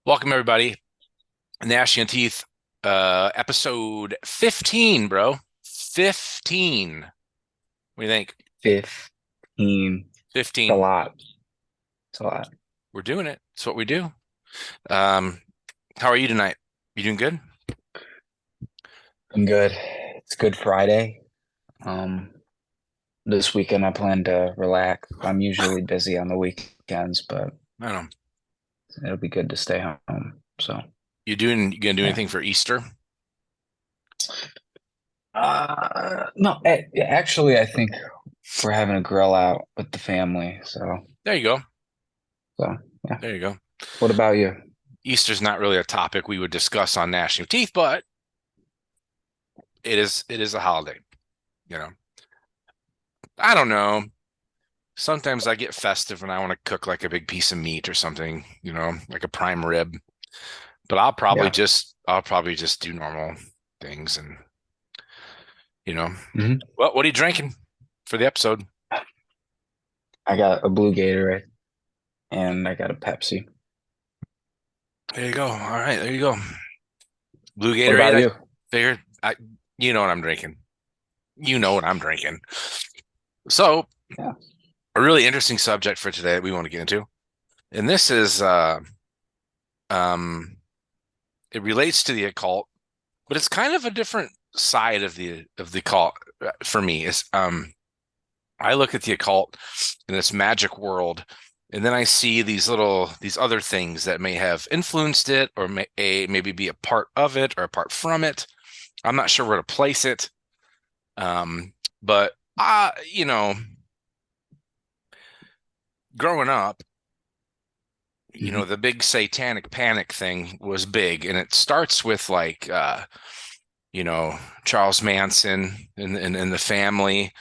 Welcome everybody. Gnashing of Teeth, episode 15, bro. 15. What do you think? 15. It's a 15. lot. It's a lot. We're doing it. It's what we do. Um, how are you tonight? You doing good? I'm good. It's Good Friday. Um, this weekend I plan to relax. I'm usually busy on the weekends, but I don't know. it'll be good to stay home. So, You gonna do yeah. anything for Easter? No, actually, I think we're having a grill out with the family. There you go. Yeah. There you go. What about you? Easter's not really a topic we would discuss on Gnashing of Teeth, but it is a holiday, you know. I don't know. Sometimes I get festive and I want to cook like a big piece of meat or something, like a prime rib. But Yeah. I'll probably just do normal things and you know. hmm Well, what are you drinking for the episode? I got a blue Gatorade and I got a Pepsi. There you go. All right, there you go. Blue What Gatorade. about I you? figured you know what I'm drinking. You know what I'm drinking. So, Yeah. a really interesting subject for today that we want to get into. And this is um it relates to the occult, but it's kind of a different side of the occult for me. Is I look at the occult in this magic world, and then I see these other things that may have influenced it or maybe be a part of it or apart from it. I'm not sure where to place it. But growing up, hmm the big satanic panic thing was big, and it starts with like you know, Charles Manson and the family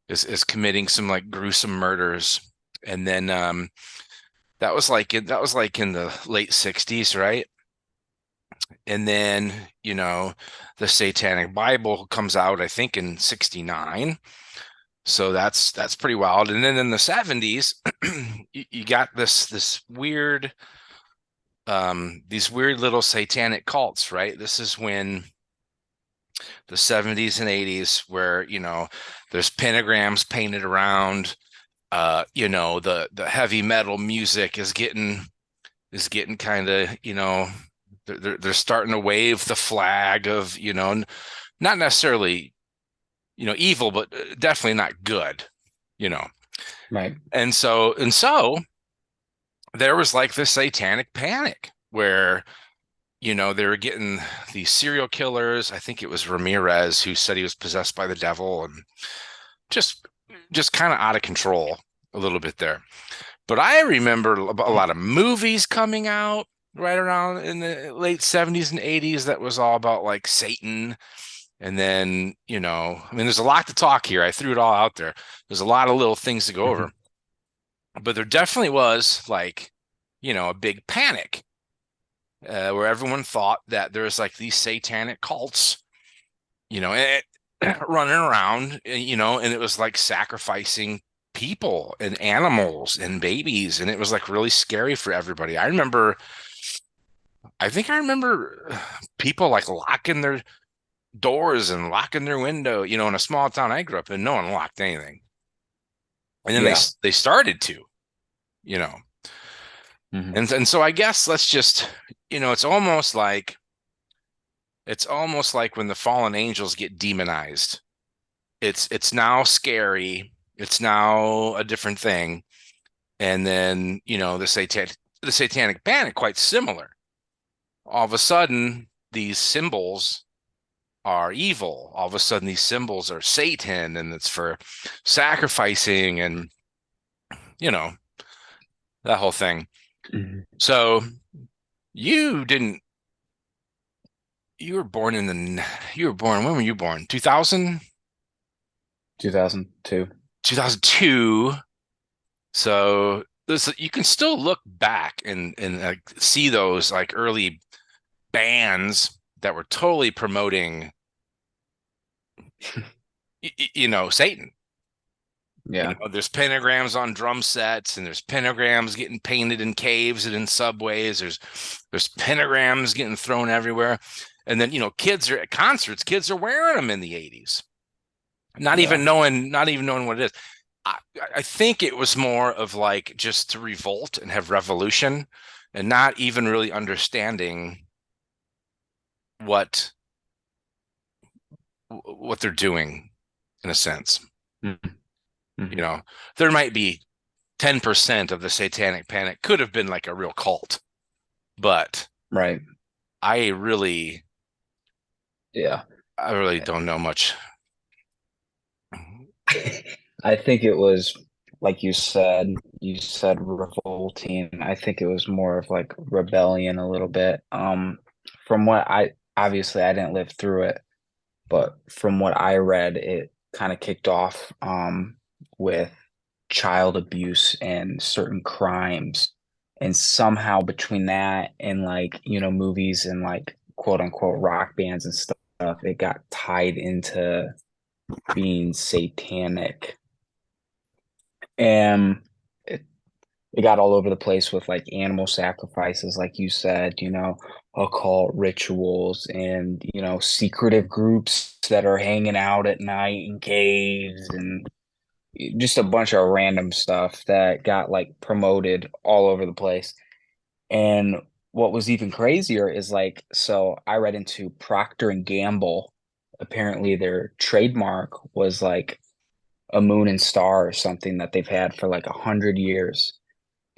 is committing some like gruesome murders. And then that was like in the late 60s, right? And then, the Satanic Bible comes out, I think, in 69. So that's pretty wild. And then in the 70s, you got this weird these weird little satanic cults, right? This is when the 70s and 80s where, there's pentagrams painted around, the heavy metal music is getting kind of, they're starting to wave the flag of, not necessarily, evil, but definitely not good, you know. Right. And so there was like this satanic panic where, they were getting these serial killers. I think it was Ramirez who said he was possessed by the devil and just just kind of out of control a little bit there. But I remember a lot of movies coming out right around in the late 70s and 80s that was all about like Satan. And then, I mean, there's a lot to talk here. I threw it all out there. There's a lot of little things to go over. hmm But there definitely was like, a big panic where everyone thought that there was like these satanic cults, it, running around, and it was like sacrificing people and animals and babies, and it was like really scary for everybody. I think I remember people like locking their doors and locking their window, in a small town I grew up in, no one locked anything. And then they Yeah. they started to, you know. hmm And so I guess let's just, it's almost like when the fallen angels get demonized. It's now scary. It's now a different thing. And then, the satanic panic quite similar. All of a sudden, these symbols are evil. All of a sudden, these symbols are Satan, and it's for sacrificing and, you know, that whole thing. hmm So you didn't, you were born in the, you were born, when were you born? 2000, 2002. 2002. So you can still look back and see those like early bands that were totally promoting, Satan. Yeah. There's pentagrams on drum sets, and there's pentagrams getting painted in caves and in subways. There's pentagrams getting thrown everywhere. And then, kids are at concerts, kids are wearing them in the 80s, Yeah. not even knowing what it is. I, I think it was more of like just to revolt and have revolution and not even really understanding what what they're doing in a sense. You Mm-hmm. know, there might be 10% of the Satanic Panic could have been like a real cult, but Right. I really, Yeah. I really don't know much. I think it was like you said revolting. I think it was more of like rebellion a little bit. From what I obviously I didn't live through it, but from what I read, it kind of kicked off with child abuse and certain crimes. And somehow between that and like, movies and like quote unquote rock bands and stuff, it got tied into being satanic. And it got all over the place with like animal sacrifices, like you said, occult rituals and, secretive groups that are hanging out at night in caves and just a bunch of random stuff that got like promoted all over the place. And what was even crazier is like, so I read into Procter and Gamble. Apparently, their trademark was like a moon and star or something that they've had for like 100 years.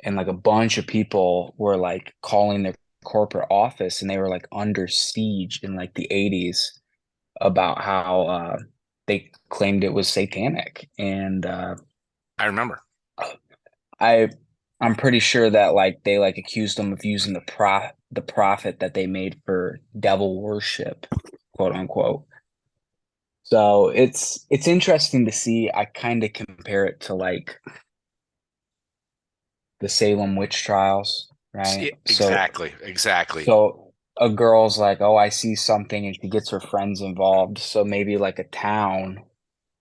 And like a bunch of people were like calling their corporate office and they were like under siege in like the 80s about how they claimed it was satanic. And I remember. I I'm pretty sure that like they like accused them of using the profit that they made for devil worship, quote unquote. So it's interesting to see. I kind of compare it to like the Salem witch trials, right? Yeah, So exactly, exactly. so a girl's like, "Oh, I see something," and she gets her friends involved. So maybe like a town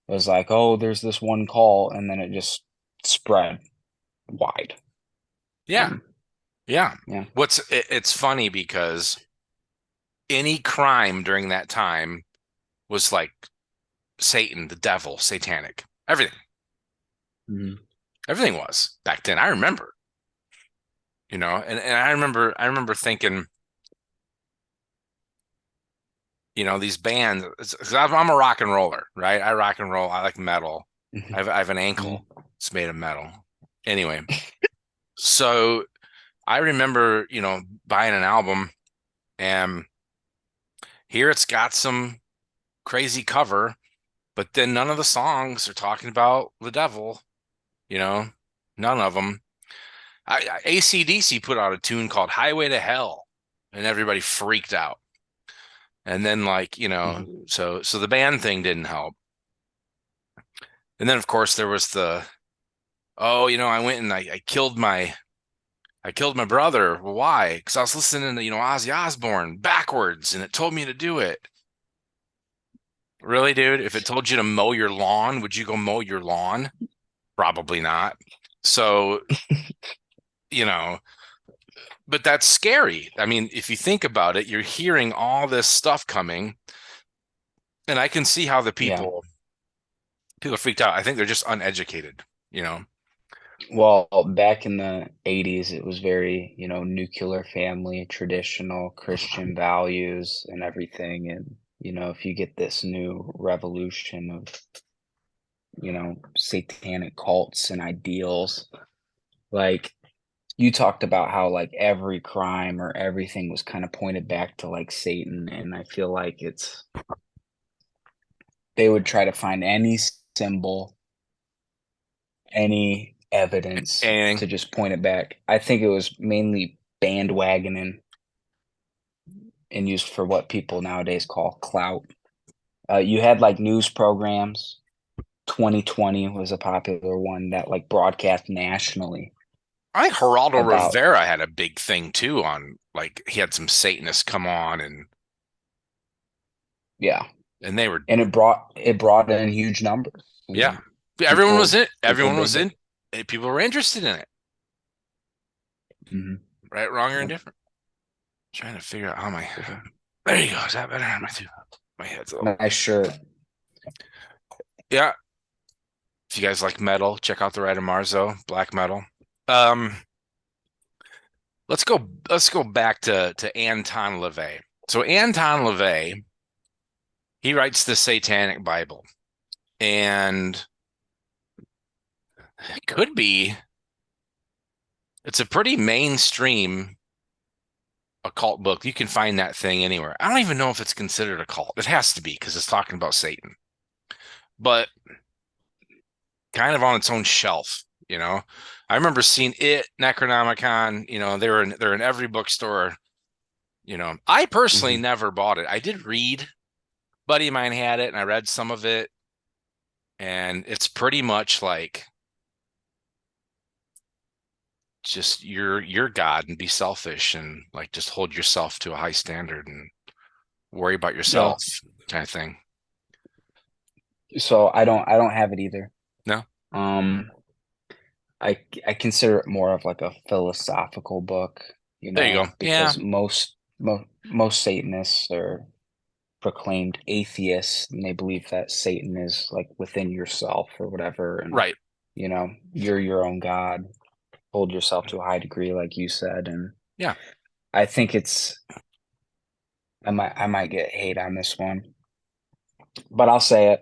was like, "Oh, there's this one call," and then it just spread wide. Yeah, Um, yeah. yeah. It's funny because any crime during that time was like Satan, the devil, satanic. Mhm. Everything was back then. I remember, and I remember thinking, these bands, 'cause I'm a rock and roller, right? I rock and roll. I like metal. Mhm. I have an Mhm. ankle. It's made of metal. Anyway, so I remember, buying an album and here it's got some crazy cover, but then none of the songs are talking about the devil, you know, none of them. AC/DC put out a tune called Highway to Hell, and everybody freaked out. And then like, Mhm. so the band thing didn't help. And then of course there was oh, I went and I killed my brother. Well, why? Because I was listening to, Ozzy Osbourne backwards and it told me to do it. Really, dude? If it told you to mow your lawn, would you go mow your lawn? Probably not. So, you know, but that's scary. I mean, if you think about it, you're hearing all this stuff coming, and I can see how the Yeah. people are freaked out. I think they're just uneducated, you know. Well, back in the 80s, it was very, nuclear family, traditional Christian values and everything. And, if you get this new revolution of, satanic cults and ideals, like you talked about how like every crime or everything was kind of pointed back to like Satan. And I feel like they would try to find any symbol, any evidence And to just point it back. I think it was mainly bandwagoning and used for what people nowadays call clout. You had like news programs. 2020 was a popular one that like broadcast nationally I think Geraldo about, Rivera had a big thing too on like he had some Satanists come on yeah, and they were and it brought in huge numbers. yeah, Everyone was in. People Everyone was dig it. in. People were interested in it. Hmm. Right, wrong, or Yep, indifferent. Trying to figure out how my. for sure. There you go. Is that better? My head's a little. Nice shirt. Yeah. If you guys like metal, check out the Ride of Marzo, black metal. Um, let's go back to Anton LaVey. So Anton LaVey, he writes the Satanic Bible, and it could be it's a pretty mainstream occult book. You can find that thing anywhere. I don't even know if it's considered a cult. It has to be because it's talking about Satan, but kind of on its own shelf, you know. I remember seeing it, Necronomicon, they're in every bookstore. I personally Hmm. never bought it. I did read, buddy of mine had it, and I read some of it, and it's pretty much like just you're God and be selfish and like just hold yourself to a high standard and worry about Yeah. yourself kind of thing. So I don't have it either. No, Um, I consider it more of like a philosophical book, there you go. Yeah, because most Satanists are proclaimed atheists, and they believe that Satan is like within yourself or whatever, and right. you're your own God. Hold yourself to a high degree, like you said, and Yeah, I think I might get hate on this one, but I'll say it.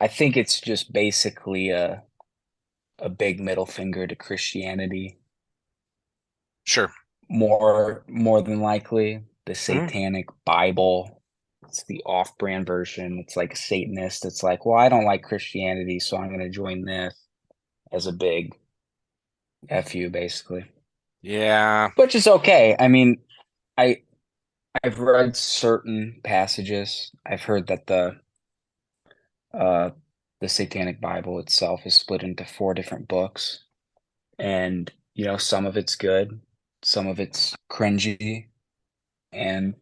I think it's just basically a big middle finger to Christianity. sure. More than likely, the Mhm. Satanic Bible. It's the off-brand version. It's like Satanist. It's like, well, I don't like Christianity, so I'm going to join this as a big FU, basically. Yeah, Which is okay. I mean, I I've read certain passages. I've heard that uh the Satanic Bible itself is split into four different books, and some of it's good, some of it's cringy, and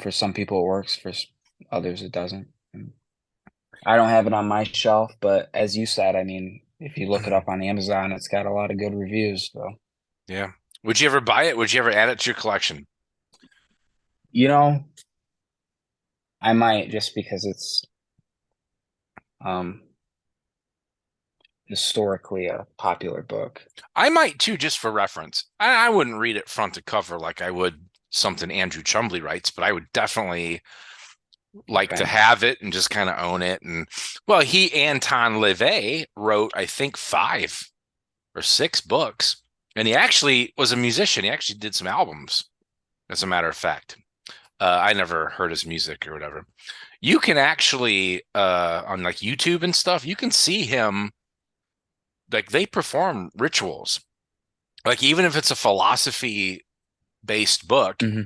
for some people it works, for others it doesn't. And I don't have it on my shelf, but as you said, I mean, if you look it up on Amazon, it's got a lot of good reviews. So, yeah. Would you ever buy it? Would you ever add it to your collection? you know, I might, just because it's um historically a popular book. I might too, just for reference. I wouldn't read it front to cover like I would something Andrew Chumley writes, but I would definitely like to Okay. have it and just kind of own it. And well, Anton LaVey wrote, I think, 5 or 6 books, and he actually was a musician. He actually did some albums, as a matter of fact. I never heard his music or whatever. You can actually on like YouTube and stuff, you can see him like they perform rituals. Like even if it's a philosophy based book, Hmm.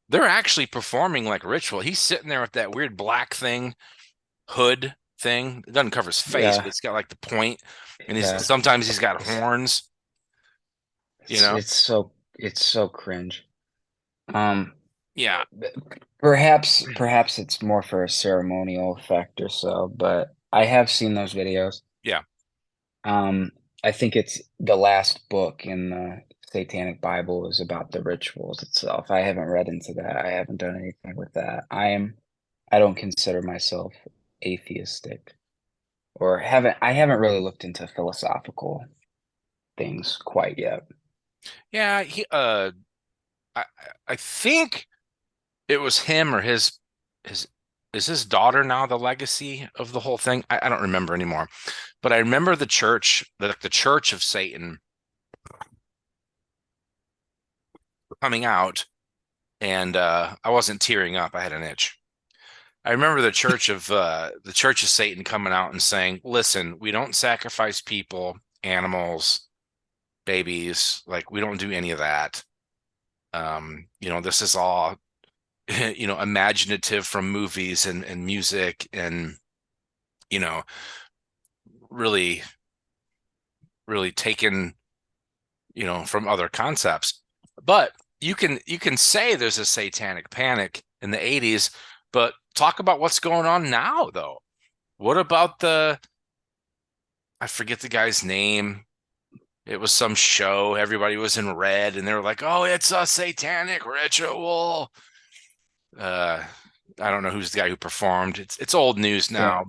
they're actually performing like ritual. He's sitting there with that weird black thing, hood thing. It doesn't cover his face, but Yeah, it's got like the point, and he's yeah. sometimes he's got It's horns, you it's know. it's so cringe. Um, Yeah, perhaps it's more for a ceremonial effect or so, but I have seen those videos. yeah, Um, I think it's the last book in the Satanic Bible is about the rituals itself. I haven't read into that. I haven't done anything with that. I don't consider myself atheistic, or I haven't really looked into philosophical things quite yet. yeah. I I think it was him or his is his daughter now the legacy of the whole thing. I don't remember anymore, but I remember the Church of Satan coming out, and I wasn't tearing up. I had an itch. I remember the Church of Satan coming out and saying, "Listen, we don't sacrifice people, animals, babies. Like we don't do any of that. This is all imaginative from movies and music and you know really really taken from other concepts, but you can say there's a satanic panic in the 80s, but talk about what's going on now though. What about I forget the guy's name. It was some show. Everybody was in red, and they were like, "Oh, it's a satanic ritual." Uh, I don't know who's the guy who performed. It's old news Sam, now.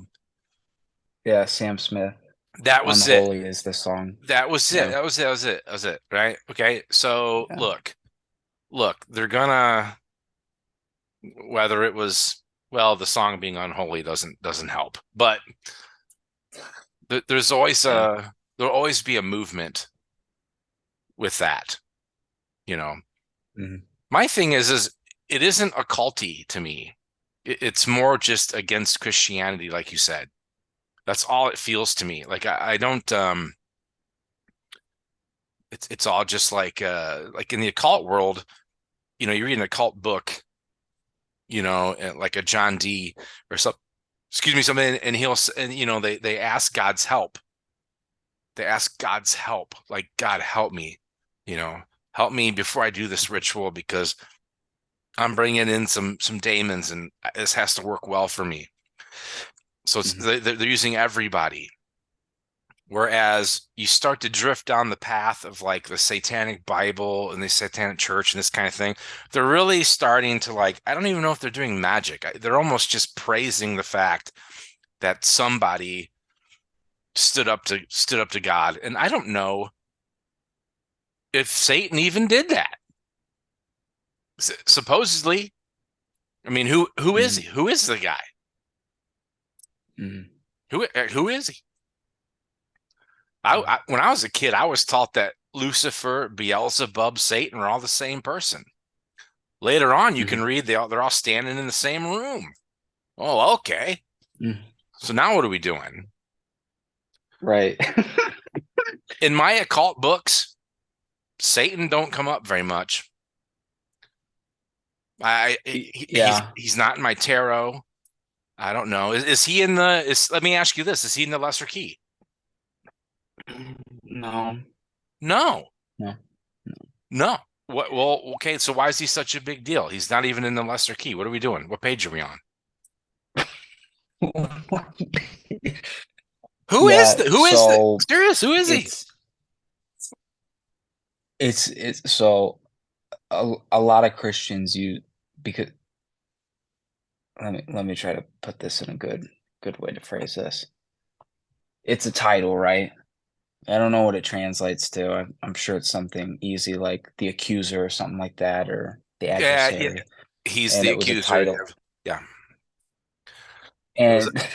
yeah, Sam Smith. That was it. Unholy is the song. That was it. Yeah, That was it. That was it. That was it. Right? Okay. So yeah. look, they're gonna whether it was well, the song being unholy doesn't help, but there's always Yeah. there'll always be a movement with that. You know, Mhm. my thing is it isn't occulty to me. It's more just against Christianity, like you said. That's all it feels to me. Like I don't it's all just like in the occult world, you read an occult book, like a John Dee or something, excuse me, something, and they ask God's help. They ask God's help, like, God help me, you know, help me before I do this ritual because I'm bringing in some demons and this has to work well for me. So Mhm. they're using everybody. Whereas you start to drift down the path of like the Satanic Bible and the Satanic Church and this kind of thing, they're really starting to like, I don't even know if they're doing magic. They're almost just praising the fact that somebody stood up to God. And I don't know if Satan even did that. Supposedly, I mean, who is he? Mhm. Who is the guy? Mhm. Who is he? Mhm. When I was a kid, I was taught that Lucifer, Beelzebub, Satan are all the same person. Later on, you can Mhm. read they're all standing in the same room. Oh, okay. Mhm. So now what are we doing? Right. In my occult books, Satan don't come up very much. Yeah. He's not in my tarot. I don't know. Is he in the is let me ask you this. Is he in the lesser key? No. No. No. No. What well, okay, so why is he such a big deal? He's not even in the lesser key. What are we doing? What page are we on? No. Who is Yeah. the who is the So serious? Who is he? it's it's so a lot of Christians you because let me try to put this in a good way to phrase this. It's a title, right? I don't know what it translates to. I'm sure it's something easy like the accuser or something like that, or the Yeah, adversary. he's And the it was a accuser. Yeah. title. Yeah. It was And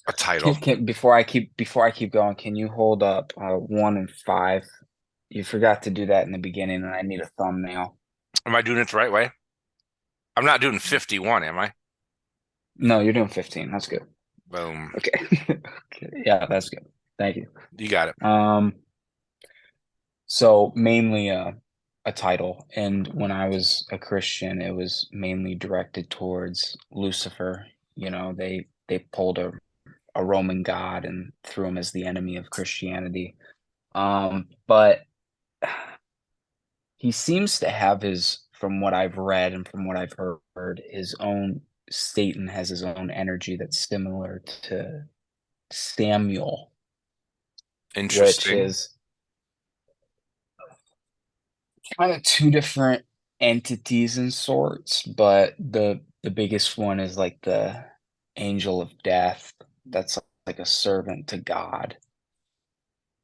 a title. before I keep going, can you hold up 1 and 5? You forgot to do that in the beginning, and I need a thumbnail. Am I doing it the right way? I'm not doing 51, am I? No, you're doing 15. That's good. Boom. Okay. Okay. Yeah, that's good. Thank you. You got it. Um, so mainly a title, and when I was a Christian, it was mainly directed towards Lucifer. They pulled a Roman god and threw him as the enemy of Christianity. But he seems to have from what I've read and from what I've heard, his own Satan has his own energy that's similar to Samuel, which Interesting. is kind of two different entities and sorts, but the biggest one is like the angel of death. That's like a servant to God.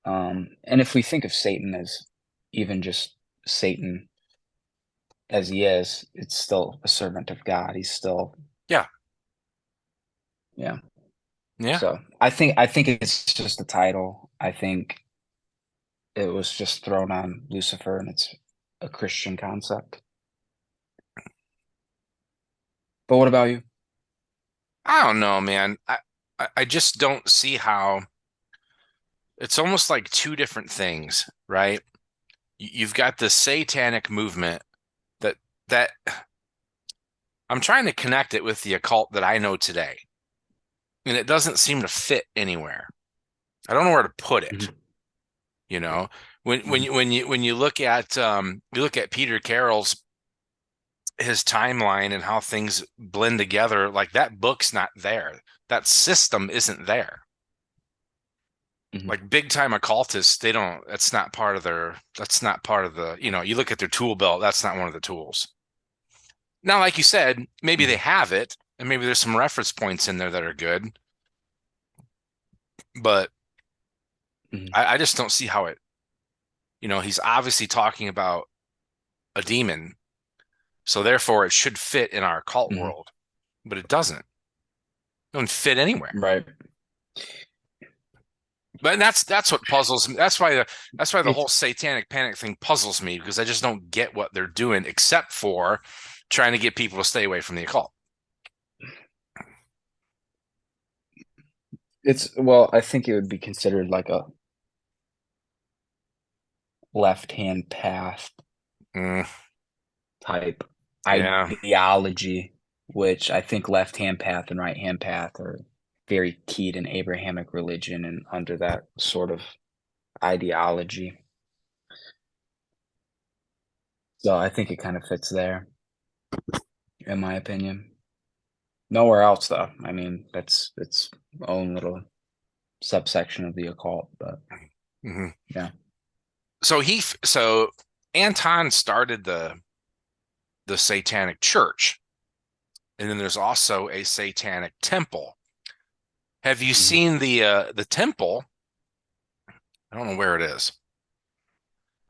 And if we think of Satan as even just Satan as he is, it's still a servant of God. He's still, Yeah. yeah. Yeah. So I think it's just a title. I think it was just thrown on Lucifer, and it's a Christian concept. But what about you? I don't know, man. I just don't see how it's almost like two different things, right? You've got the satanic movement that that I'm trying to connect it with the occult that I know today, and it doesn't seem to fit anywhere. I don't know where to put it, Mhm, you know. When mhm, you look at Peter Carroll's his timeline and how things blend together, like that book's not there. That system isn't there. Mhm. Like big time occultists, they don't, that's not part of the, you look at their tool belt, that's not one of the tools. Now, like you said, maybe they Mhm. have it, and maybe there's some reference points in there that are good, but Mhm. I just don't see how he's obviously talking about a demon, so therefore it should fit in our cult Mhm. world, but it doesn't. It doesn't fit anywhere. Right. But that's what puzzles me. That's why the It's whole satanic panic thing puzzles me because I just don't get what they're doing except for trying to get people to stay away from the occult. it's well, I think it would be considered like a left-hand path Mm, type yeah. ideology, which I think left-hand path and right-hand path are very keyed in Abrahamic religion and under that sort of ideology. So I think it kind of fits there, in my opinion. Nowhere else, though. I mean, that's its own little subsection of the occult, but Hmm. yeah. So Anton started the Satanic Church, and then there's also a Satanic Temple. Have you Mhm. seen the temple? I don't know where it is.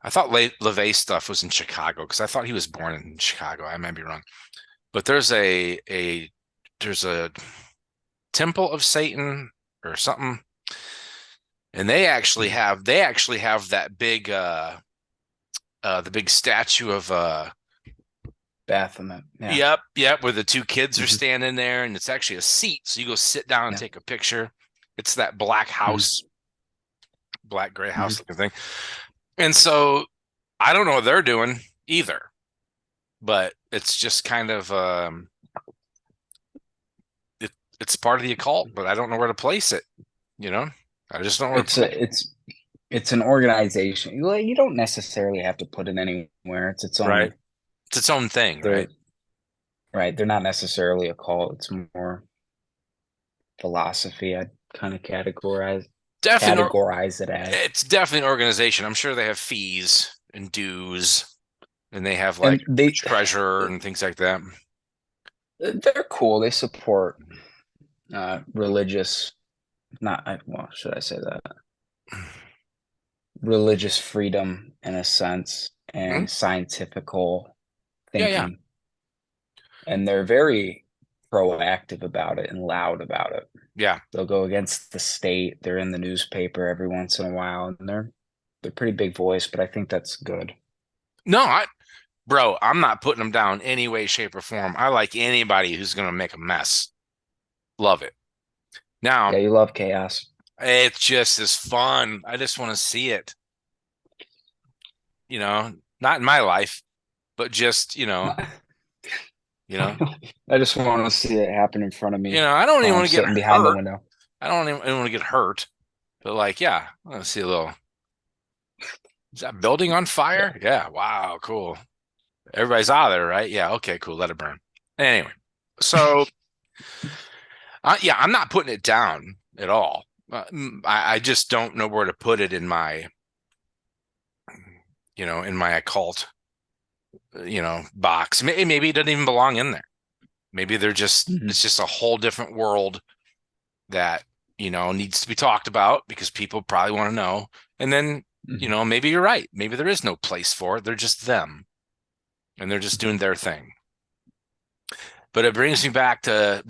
I thought LeVay stuff was in Chicago because I thought he was born in Chicago. I might be wrong, but there's a temple of Satan or something, and Mhm. they actually have that big the big statue of Baphomet. Yeah. yep, where the two kids are Mhm. standing there, and it's actually a seat, so you go sit down and Yeah. take a picture. It's that black Mhm. house, black gray house Mhm. looking thing, and so I don't know what they're doing either, but it's just kind of it's part of the occult, but I don't know where to place it. You know, I just don't know where to It's put it. a it's an organization. Well, you don't necessarily have to put it anywhere. It's its Right? own. It's its own thing, right? They're right. They're not necessarily a cult. It's more philosophy. I'd kind of Definitely, categorize it as. it's definitely an organization. I'm sure they have fees and dues, and they have like And they treasurer and things like that. they're cool. They support religious, not well, should I say that? Religious freedom in a sense Mhm. and scientifical Yeah, yeah, thinking. And they're very proactive about it and loud about it. yeah. They'll go against the state. They're in the newspaper every once in a while, and they're pretty big voice, but I think that's good. No, bro, I'm not putting them down any way, shape, or form. I like anybody who's gonna make a mess. Love it. Yeah, Now, you love chaos. it's just as fun. I just want to see it. Not in my life, but just you know, I just want to see it happen in front of me I don't even while I'm want to get sitting behind the hurt. window. I don't even want to get hurt. But like, yeah, I want to see a little. Is that building on Yeah. fire? Yeah. Wow. Cool. Everybody's out of there, right? Yeah. Okay. Cool. Let it burn. Anyway, so yeah, I'm not putting it down at all. I just don't know where to put it in my occult, box. Maybe it doesn't even belong in there. Maybe Mhm. it's just a whole different world that, needs to be talked about because people probably want to know. And then, Mhm. maybe you're right. Maybe there is no place for it. They're just them and they're just Mhm. doing their thing. But it brings me back to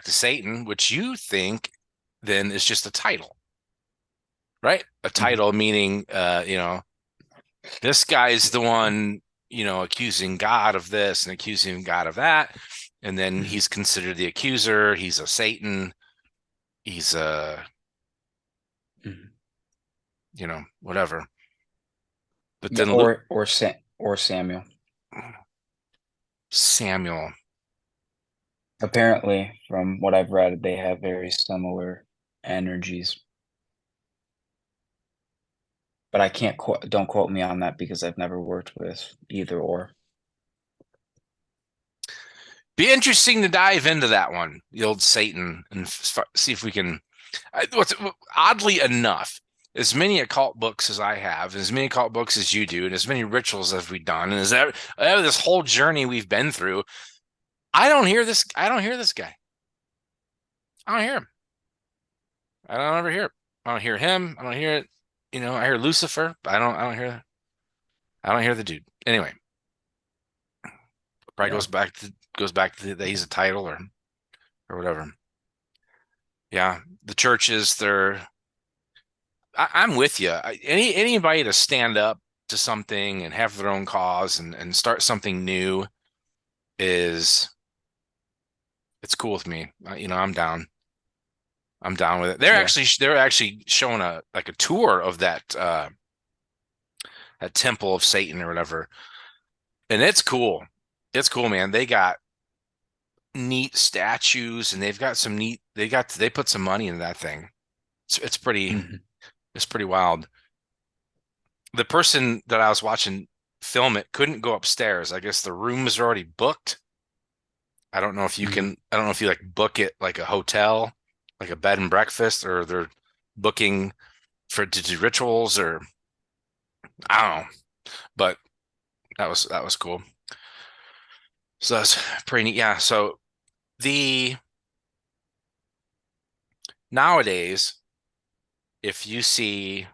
Satan, which you think then is just a title, right? A Mhm. title meaning, this guy's the one, accusing God of this and accusing God of that. And then Mhm. he's considered the accuser. He's a Satan. He's a, Mhm. whatever. But Yeah, then or Samuel. Samuel. Apparently, from what I've read, they have very similar energies. But I can't don't quote me on that because I've never worked with either or. Be interesting to dive into that one, the old Satan, and see if we can. What's oddly enough, as many occult books as I have, as many occult books as you do, and as many rituals as we've done, and as that this whole journey we've been through, I don't hear this. I don't hear this guy. I don't hear him. I don't ever hear it. I don't hear him. I don't hear it. I hear Lucifer, but I don't hear the dude. Anyway, probably Yeah. goes back to that he's a title or whatever. Yeah, the churches, I'm with you. Anybody to stand up to something and have their own cause and start something new is it's cool with me. I'm down. I'm down with it. Yeah. They're actually showing a tour of that temple of Satan or whatever, and it's cool. It's cool, man. They got neat statues, and they've got some neat. They put some money into that thing. It's pretty. Hmm. It's pretty wild. The person that I was watching film it couldn't go upstairs. I guess the room is already booked. I don't know if you Hmm. can. I don't know if you like book it like a hotel, like a bed and breakfast, or they're booking to do rituals, or I don't know. But that was cool. So that's pretty neat. Yeah. So the nowadays, if you see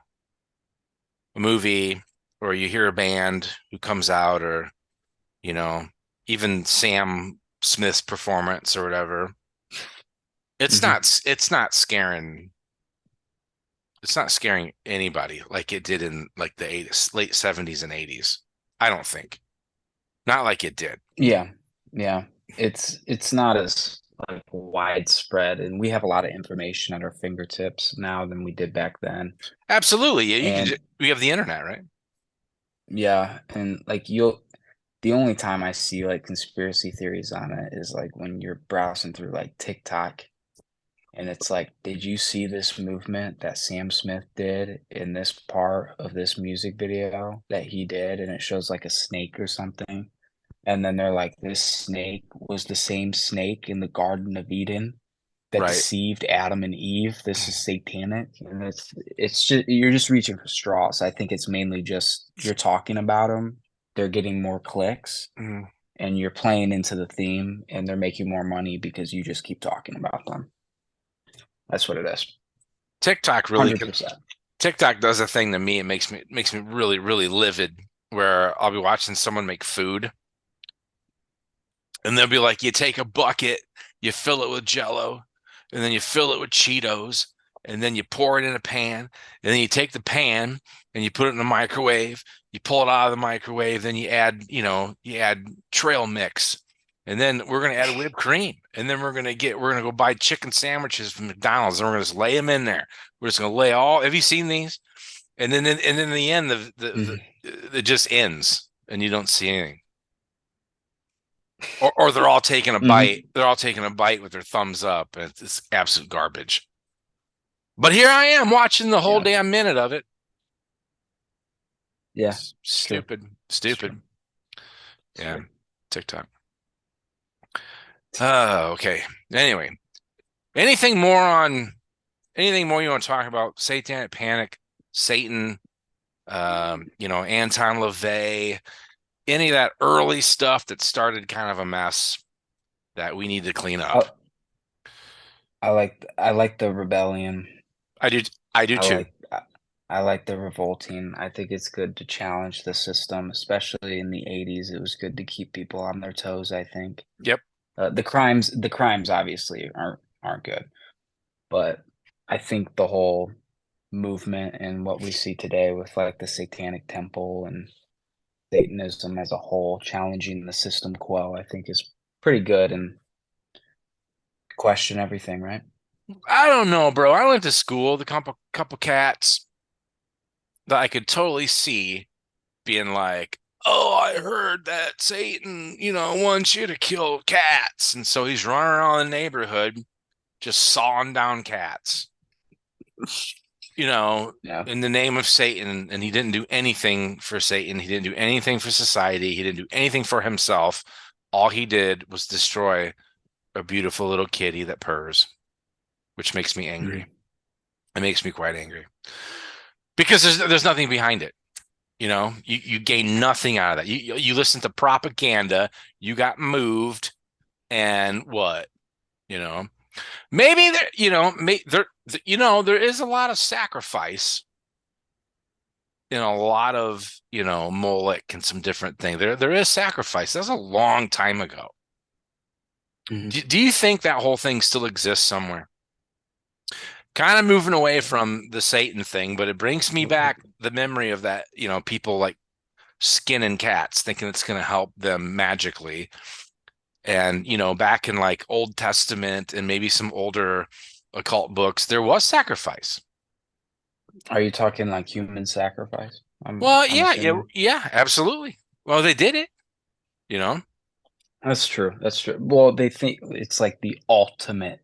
a movie or you hear a band who comes out, or you know, even Sam Smith's performance or whatever, it's Hmm. not it's not scaring it's not scaring anybody like it did in like the late 70s and 80s. I don't think. Not like it did. Yeah. Yeah. It's not as like widespread, and we have a lot of information at our fingertips now than we did back then. Absolutely. Yeah, And we have the internet, right? yeah, and like the only time I see like conspiracy theories on it is like when you're browsing through like TikTok. And it's like, did you see this movement that Sam Smith did in this part of this music video that he did? And it shows like a snake or something. And then they're like, this snake was the same snake in the Garden of Eden that Right. deceived Adam and Eve. This is satanic. And it's just, you're just reaching for straws. I think it's mainly just you're talking about them, they're getting more clicks, Mm. and you're playing into the theme, and they're making more money because you just keep talking about them. That's what it is. TikTok really can 100%. TikTok does a thing to me. It makes me really, really livid where I'll be watching someone make food and they'll be like, you take a bucket, you fill it with Jello, and then you fill it with Cheetos, and then you pour it in a pan, and then you take the pan and you put it in the microwave. You pull it out of the microwave, then you add trail mix, and then we're gonna add whipped cream, and then we're gonna go buy chicken sandwiches from McDonald's, and we're gonna just lay them in there. We're just gonna lay all. Have you seen these? And then in the end, Mhm. it just ends, and you don't see anything. Or they're all taking a bite. Mhm. They're all taking a bite with their thumbs up, and it's absolute garbage. But here I am watching the whole Yeah. damn minute of it. Yeah. It's true. Stupid, It's true. stupid. It's Yeah, true. TikTok. Oh, okay. Anyway, anything more on anything more you want to talk about? Satanic panic, Satan, Anton LaVey, any of that early stuff that started kind of a mess that we need to clean up. I, I like the rebellion. I do, I do I too. like I, I like the revolting. I think it's good to challenge the system, especially in the 80s. It was good to keep people on their toes, I think. Yep. The crimes obviously aren't good, but I think the whole movement and what we see today with like the Satanic Temple and Satanism as a whole, challenging the system quo, I think is pretty good and question everything, right? I don't know, bro. I went to school, the couple cats that I could totally see being like, "Oh, I heard that Satan, wants you to kill cats," and so he's running around the neighborhood just sawing down cats, Yeah. in the name of Satan, and he didn't do anything for Satan. He didn't do anything for society. He didn't do anything for himself. All he did was destroy a beautiful little kitty that purrs, which makes me angry. Mhm. It makes me quite angry. because there's nothing behind it. You gain nothing out of that. You listen to propaganda, you got moved, and what? You know, maybe there, there is a lot of sacrifice in a lot of, Moloch and some different things. There is sacrifice. That's a long time ago. Mhm. Do you think that whole thing still exists somewhere? Kind of moving away from the Satan thing, but it brings me back the memory of that, people like skinning cats thinking it's going to help them magically. And, back in like Old Testament and maybe some older occult books, there was sacrifice. Are you talking like human sacrifice? Well, I'm yeah, yeah, assuming. yeah, absolutely. Well, they did it, you know? That's true. That's true. Well, they think it's like the ultimate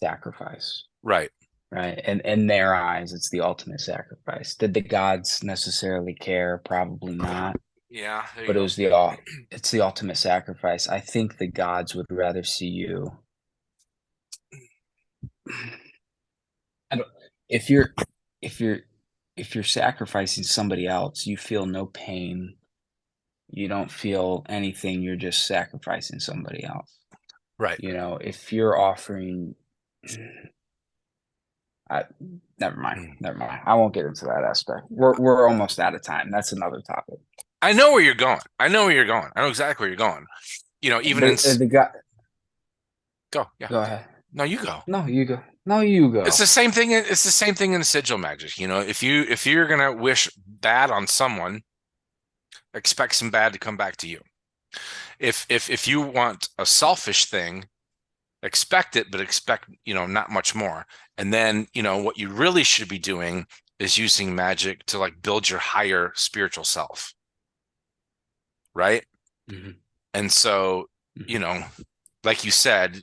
sacrifice, Right. right? And in their eyes, it's the ultimate sacrifice. Did the gods necessarily care? Probably not. Yeah, there you But it go. was it's the ultimate sacrifice. I think the gods would rather see you. I don't, if you're if you're if you're sacrificing somebody else, you feel no pain. You don't feel anything. You're just sacrificing somebody else. Right. If you're offering, I, never mind, Mm. never mind. I won't get into that aspect. We're almost out of time. That's another topic. I know where you're going. I know where you're going. I know exactly where you're going. Even in The guy, go, yeah. go ahead. No, you go. No, you go. No, you It's go. the same thing. It's the same thing in sigil magic. If you're gonna wish bad on someone, expect some bad to come back to you. If you want a selfish thing, expect it, but expect not much more. And then what you really should be doing is using magic to like build your higher spiritual self, right? Hmm. And so you Hmm. know, like you said,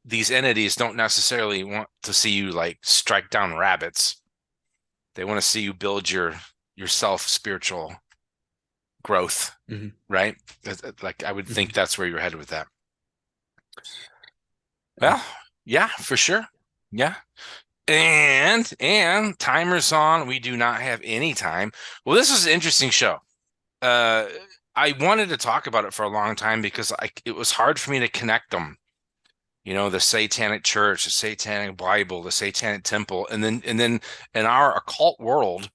these entities don't necessarily want to see you like strike down rabbits. They want to see you build your self spiritual growth, Hmm. right? Like I would think Hmm. that's where you're headed with that. Yeah. Well, yeah, for sure. Yeah. And timer's on. We do not have any time. Well, this was an interesting show. Uh I wanted to talk about it for a long time because it was hard for me to connect them. The Satanic Church, the Satanic Bible, the Satanic Temple, and then in our occult world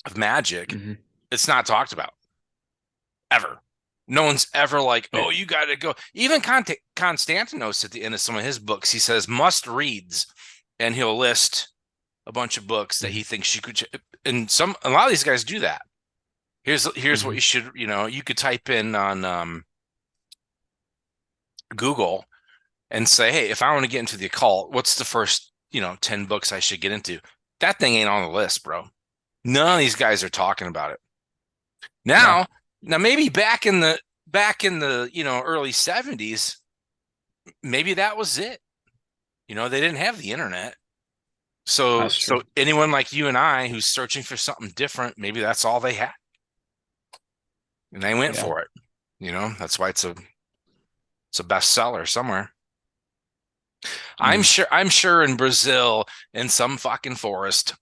of magic, Hmm. it's not talked about ever. No one's ever like, Yeah. oh, you got to go. Even Constantinos at the end of some of his books, he says must reads, and he'll list a bunch of books that he Hmm. thinks you could. And a lot of these guys do that. Here's what Hmm. you should. You could type in on Google and say, hey, if I want to get into the occult, what's the first 10 books I should get into? That thing ain't on the list, bro. None of these guys are talking about it. Yeah. Now maybe back in the early 70s, maybe that was it. They didn't have the internet. So That's true. so anyone like you and I who's searching for something different, maybe that's all they had. And they went Yeah. for it. That's why it's a bestseller somewhere. Hmm. I'm sure in Brazil in some fucking forest.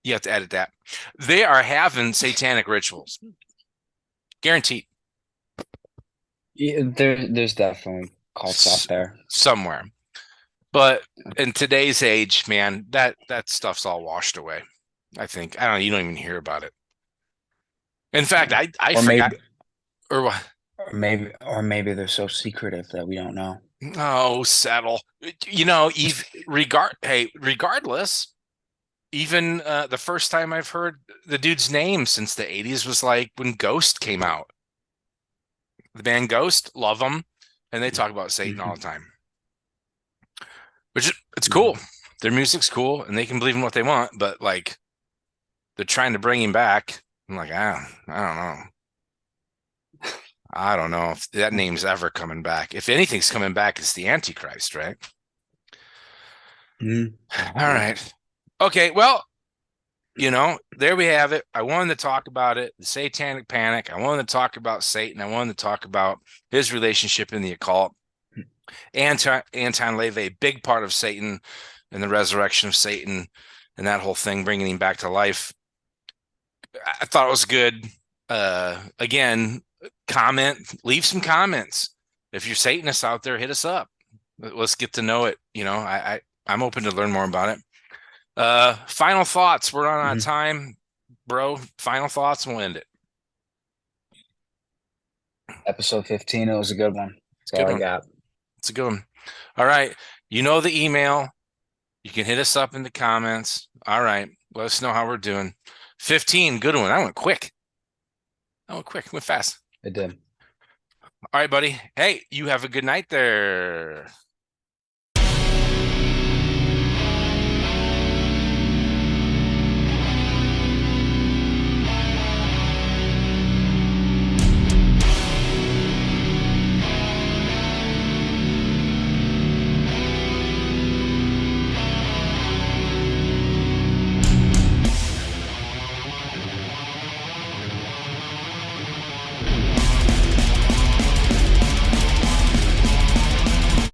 You have to edit that. They are having satanic rituals. Guaranteed. Yeah, there's definitely cults out there. Somewhere. But in today's age, man, that stuff's all washed away. I think. I don't know, you don't even hear about it. In fact, Yeah. I Or forgot maybe or what. or maybe they're so secretive that we don't know. Oh, settle. Regardless, even the first time I've heard the dude's name since the 80s was like when Ghost came out. The band Ghost, love them, and they talk about Satan all Hmm. the time. Which it's Hmm. cool. Their music's cool and they can believe in what they want, but like they're trying to bring him back. I'm like, I don't know. I don't know if that name's ever coming back. If anything's coming back, it's the Antichrist, right? Hmm. All Yeah. right. Okay, well, there we have it. I wanted to talk about it, the satanic panic. I wanted to talk about Satan. I wanted to talk about his relationship in the occult. Anton LaVey, big part of Satan and the resurrection of Satan and that whole thing, bringing him back to life. I thought it was good. Again, leave some comments. If you're Satanists out there, hit us up. Let's get to know it. I'm open to learn more about it. Final thoughts. We're on out of Mhm. time, bro. Final thoughts, and we'll end it. Episode 15, it was a good one. It's That's a all good I one. got. It's a good one. All right. You know the email. You can hit us up in the comments. All right. Let us know how we're doing. 15, good one. I went quick. I went quick. Went fast. It did. All right, buddy. Hey, you have a good night there.